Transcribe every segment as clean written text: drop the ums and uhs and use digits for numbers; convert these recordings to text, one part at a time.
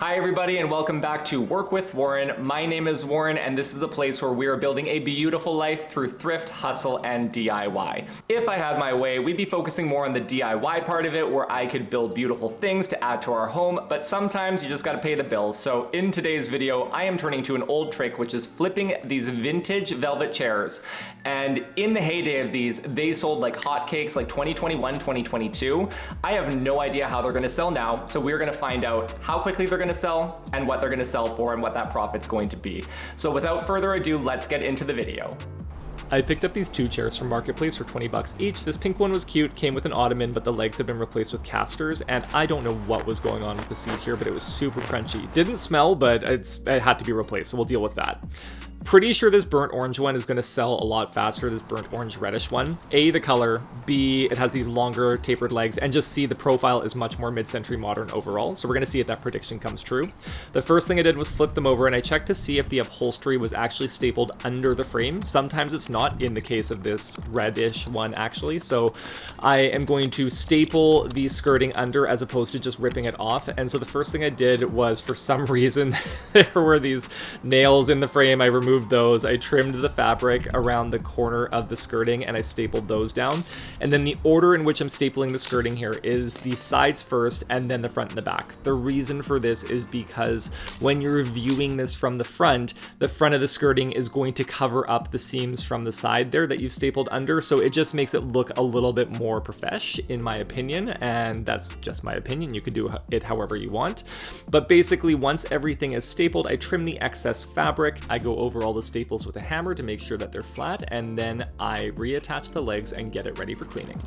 Hi everybody and welcome back to Work with Warren. My name is Warren and this is the place where we are building a beautiful life through thrift, hustle, and DIY. If I had my way, we'd be focusing more on the DIY part of it where I could build beautiful things to add to our home, but sometimes you just gotta pay the bills. So in today's video, I am turning to an old trick, which is flipping these vintage velvet chairs. And in the heyday of these, they sold like hotcakes like 2021, 2022. I have no idea how they're gonna sell now, so we're gonna find out how quickly they're gonna sell and what they're gonna sell for and what that profit's going to be. So without further ado, let's get into the video. I picked up these two chairs from Marketplace for 20 bucks each. This pink one was cute, came with an ottoman, but the legs have been replaced with casters, and I don't know what was going on with the seat here, but it was super crunchy. Didn't smell, but it had to be replaced, so we'll deal with that. Pretty sure this burnt orange one is going to sell a lot faster, this burnt orange reddish one. A, the color, B, it has these longer tapered legs, and just C, the profile is much more mid-century modern overall, so we're going to see if that prediction comes true. The first thing I did was flip them over, and I checked to see if the upholstery was actually stapled under the frame. Sometimes it's not, in the case of this reddish one actually, so I am going to staple the skirting under as opposed to just ripping it off. And so the first thing I did was, for some reason, there were these nails in the frame. I removed those, I trimmed the fabric around the corner of the skirting, and I stapled those down. And then the order in which I'm stapling the skirting here is the sides first and then the front and the back. The reason for this is because when you're viewing this from the front of the skirting is going to cover up the seams from the side there that you've stapled under, so it just makes it look a little bit more profesh, in my opinion, and that's just my opinion. You could do it however you want. But basically, once everything is stapled, I trim the excess fabric, I go over all the staples with a hammer to make sure that they're flat, and then I reattach the legs and get it ready for cleaning.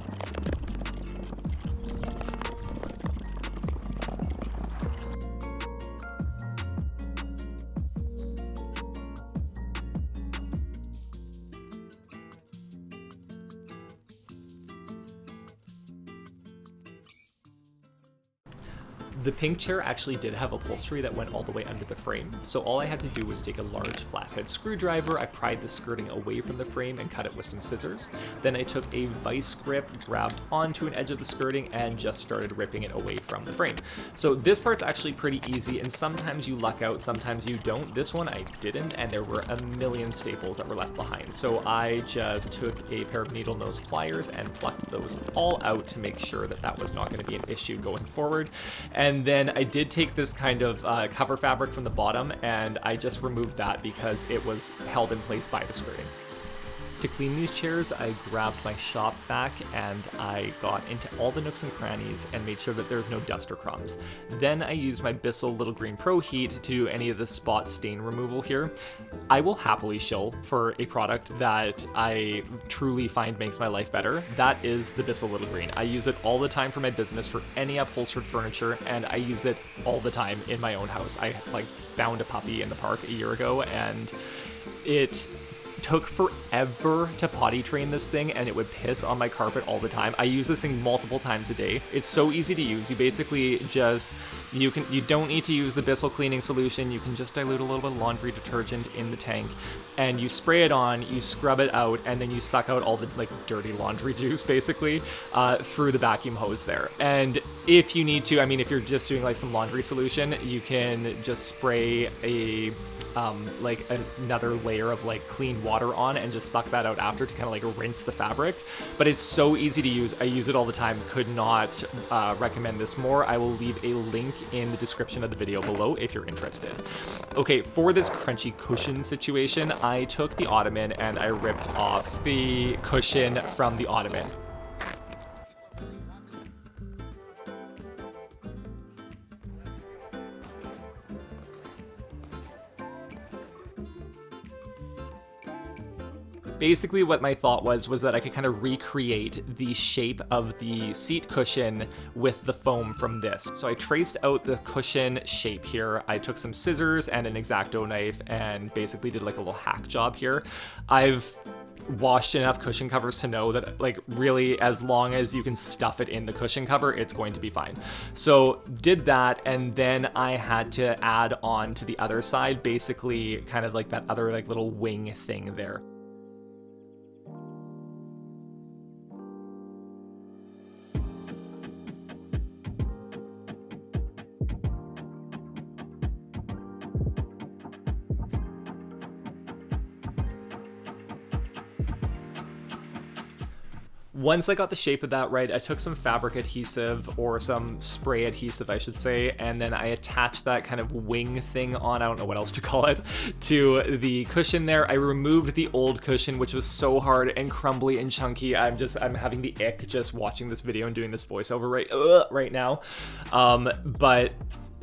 The pink chair actually did have upholstery that went all the way under the frame, so all I had to do was take a large flathead screwdriver, I pried the skirting away from the frame and cut it with some scissors. Then I took a vice grip, grabbed onto an edge of the skirting, and just started ripping it away from the frame. So this part's actually pretty easy, and sometimes you luck out, sometimes you don't. This one I didn't, and there were a million staples that were left behind. So I just took a pair of needle nose pliers and plucked those all out to make sure that that was not going to be an issue going forward. And then I did take this kind of cover fabric from the bottom, and I just removed that because it was held in place by the skirting. To clean these chairs, I grabbed my shop vac and I got into all the nooks and crannies and made sure that there's no dust or crumbs. Then I used my Bissell Little Green Pro Heat to do any of the spot stain removal here. I will happily shill for a product that I truly find makes my life better. That is the Bissell Little Green. I use it all the time for my business for any upholstered furniture, and I use it all the time in my own house. I found a puppy in the park a year ago, and it took forever to potty train this thing, and it would piss on my carpet all the time. I use this thing multiple times a day. It's so easy to use. You basically just, you don't need to use the Bissell cleaning solution. You can just dilute a little bit of laundry detergent in the tank, and you spray it on, you scrub it out, and then you suck out all the dirty laundry juice basically through the vacuum hose there. And if you need to, I mean, if you're just doing some laundry solution, you can just spray a another layer of clean water on and just suck that out after to kind of rinse the fabric. But it's so easy to use. I use it all the time. Could not recommend this more. I will leave a link in the description of the video below if you're interested. Okay, for this crunchy cushion situation, I took the ottoman and I ripped off the cushion from the ottoman. Basically what my thought was that I could kind of recreate the shape of the seat cushion with the foam from this. So I traced out the cushion shape here. I took some scissors and an X-Acto knife and basically did a little hack job here. I've washed enough cushion covers to know that really, as long as you can stuff it in the cushion cover, it's going to be fine. So did that, and then I had to add on to the other side, basically kind of that other little wing thing there. Once I got the shape of that right, I took some fabric adhesive, or some spray adhesive I should say, and then I attached that kind of wing thing on, I don't know what else to call it, to the cushion there. I removed the old cushion, which was so hard and crumbly and chunky. I'm having the ick just watching this video and doing this voiceover right now. But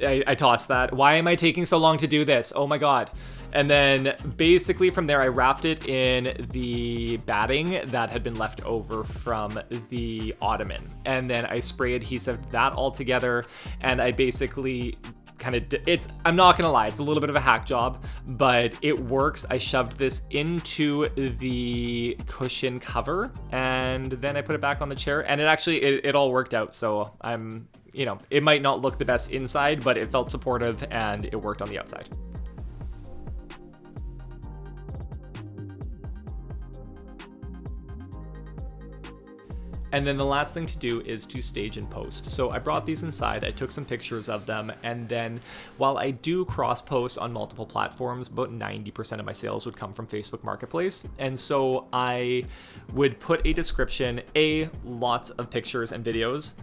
I tossed that. Why am I taking so long to do this? Oh my god. And then basically from there, I wrapped it in the batting that had been left over from the ottoman. And then I spray adhesive that all together. And I basically kind of, I'm not gonna lie, it's a little bit of a hack job, but it works. I shoved this into the cushion cover and then I put it back on the chair, and it all worked out. So it might not look the best inside, but it felt supportive and it worked on the outside. And then the last thing to do is to stage and post. So I brought these inside, I took some pictures of them, and then while I do cross post on multiple platforms, about 90% of my sales would come from Facebook Marketplace. And so I would put a description, lots of pictures and videos,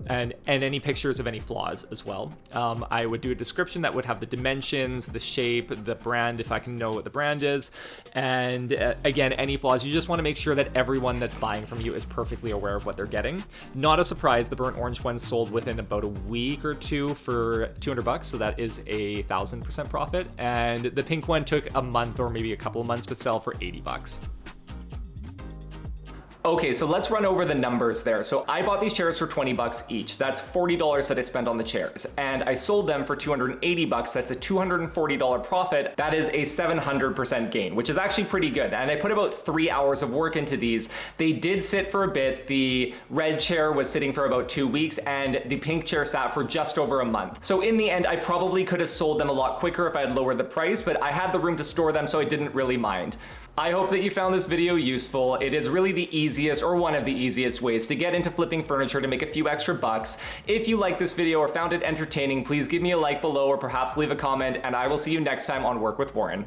and any pictures of any flaws as well. I would do a description that would have the dimensions, the shape, the brand, if I can know what the brand is, and again, any flaws. You just want to make sure that everyone that's buying from you is perfectly aware of what they're getting. Not a surprise, the burnt orange one sold within about a week or two for $200, so that is a 1,000% profit, and the pink one took a month or maybe a couple of months to sell for $80. Okay, so let's run over the numbers there. So I bought these chairs for $20 each. That's $40 that I spent on the chairs. And I sold them for $280. That's a $240 profit. That is a 700% gain, which is actually pretty good. And I put about 3 hours of work into these. They did sit for a bit. The red chair was sitting for about 2 weeks, and the pink chair sat for just over a month. So in the end, I probably could have sold them a lot quicker if I had lowered the price, but I had the room to store them, so I didn't really mind. I hope that you found this video useful. It is really the easiest, or one of the easiest ways to get into flipping furniture to make a few extra bucks. If you liked this video or found it entertaining, please give me a like below or perhaps leave a comment, and I will see you next time on Work with Warren.